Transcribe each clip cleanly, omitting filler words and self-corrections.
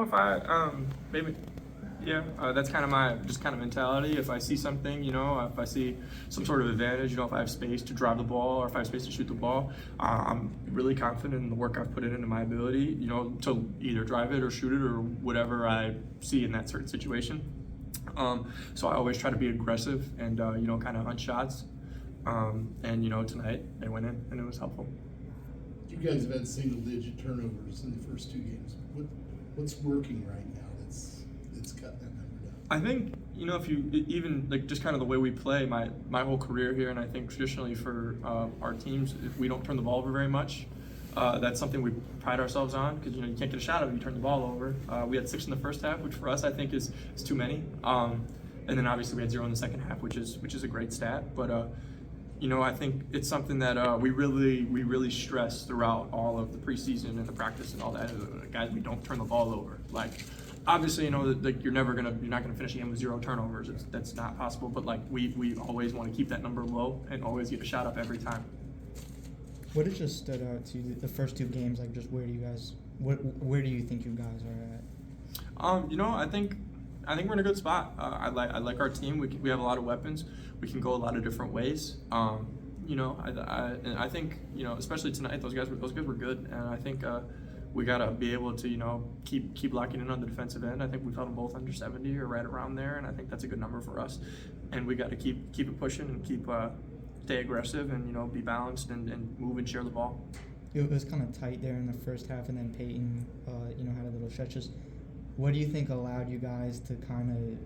If I maybe yeah, that's kind of my mentality. If I see something, if I see some sort of advantage, if I have space to drive the ball or if I have space to shoot the ball, I'm really confident in the work I've put in into my ability, to either drive it or shoot it or whatever I see in that certain situation. So I always try to be aggressive and kind of hunt shots. And tonight they went in and it was helpful. You guys have had single-digit turnovers in the first two games. What's working right now that's cut that number down? I think if you even just kind of the way we play, my whole career here, and I think traditionally for our teams, if we don't turn the ball over very much, that's something we pride ourselves on because you can't get a shot of it if you turn the ball over. We had 6 in the first half, which for us I think is too many, and then obviously we had 0 in the second half, which is a great stat, but. I think it's something that we really stress throughout all of the preseason and the practice and all that. Guys, we don't turn the ball over. Like, obviously, that you're not gonna finish a game with 0 turnovers. That's not possible. But we always want to keep that number low and always get a shot up every time. What has just stood out to you the first 2 games? Like, just where do you think you guys are at? I think we're in a good spot. I like our team. We have a lot of weapons. We can go a lot of different ways. And I think especially tonight, those guys were good, and I think we gotta be able to keep locking in on the defensive end. I think we've held them both under 70 or right around there, and I think that's a good number for us. And we got to keep it pushing and stay aggressive and be balanced and move and share the ball. It was kind of tight there in the first half, and then Peyton had a little stretches. What do you think allowed you guys to kind of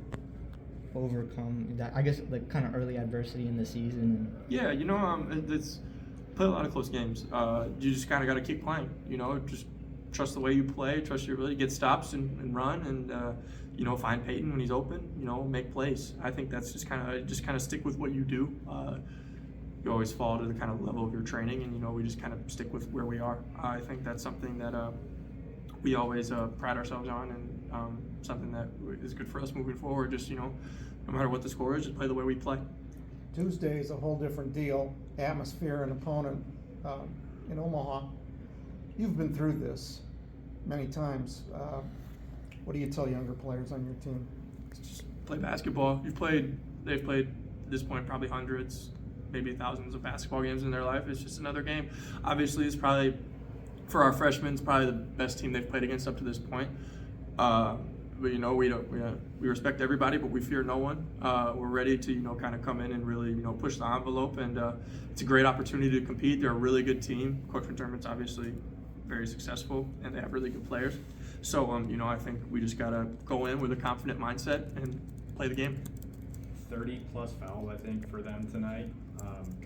overcome that, I guess, kind of early adversity in the season? Yeah, it's play a lot of close games. You just kind of got to keep playing, just trust the way you play, trust your ability, get stops and run and, find Peyton when he's open, make plays. I think that's just kind of stick with what you do. You always fall to the kind of level of your training and, we just kind of stick with where we are. I think that's something that we always pride ourselves on and something that is good for us moving forward. Just, no matter what the score is, just play the way we play. Tuesday is a whole different deal, atmosphere and opponent in Omaha. You've been through this many times. What do you tell younger players on your team? Just play basketball. They've played at this point probably hundreds, maybe thousands of basketball games in their life. It's just another game. Obviously, it's probably, for our freshmen, it's probably the best team they've played against up to this point. But we respect everybody, but we fear no one. We're ready to kind of come in and really push the envelope, and it's a great opportunity to compete. They're a really good team. Coach McDermott's obviously very successful, and they have really good players. So I think we just gotta go in with a confident mindset and play the game. 30 plus fouls, I think, for them tonight.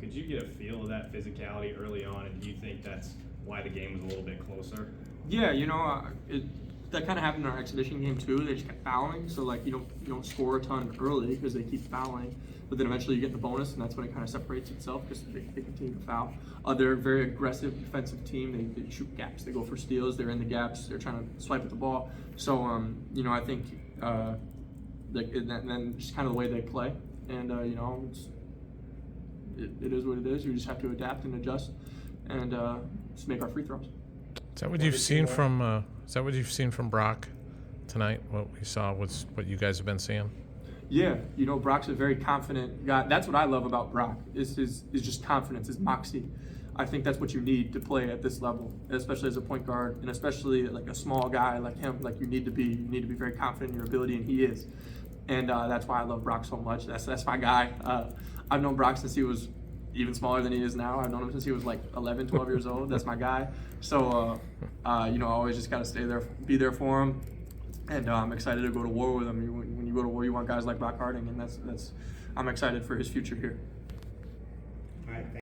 Could you get a feel of that physicality early on, and do you think that's why the game was a little bit closer? Yeah, that kind of happened in our exhibition game too. They just kept fouling, so you don't score a ton early because they keep fouling, but then eventually you get the bonus, and that's when it kind of separates itself because they continue to foul. They're a very aggressive defensive team. They shoot gaps, they go for steals, they're in the gaps, they're trying to swipe at the ball. So I think and then just kind of the way they play, and it is what it is. We just have to adapt and adjust, and just make our free throws. Is that what you've seen from? Is that what you've seen from Brock tonight? What we saw was what you guys have been seeing. Yeah, Brock's a very confident guy. That's what I love about Brock is just confidence, his moxie. I think that's what you need to play at this level, especially as a point guard, and especially like a small guy like him. You need to be very confident in your ability, and he is. And that's why I love Brock so much. That's my guy. I've known Brock since he was even smaller than he is now. I've known him since he was 11, 12 years old. That's my guy. So, I always just got to be there for him. And I'm excited to go to war with him. When you go to war, you want guys like Brock Harding, and I'm excited for his future here. All right.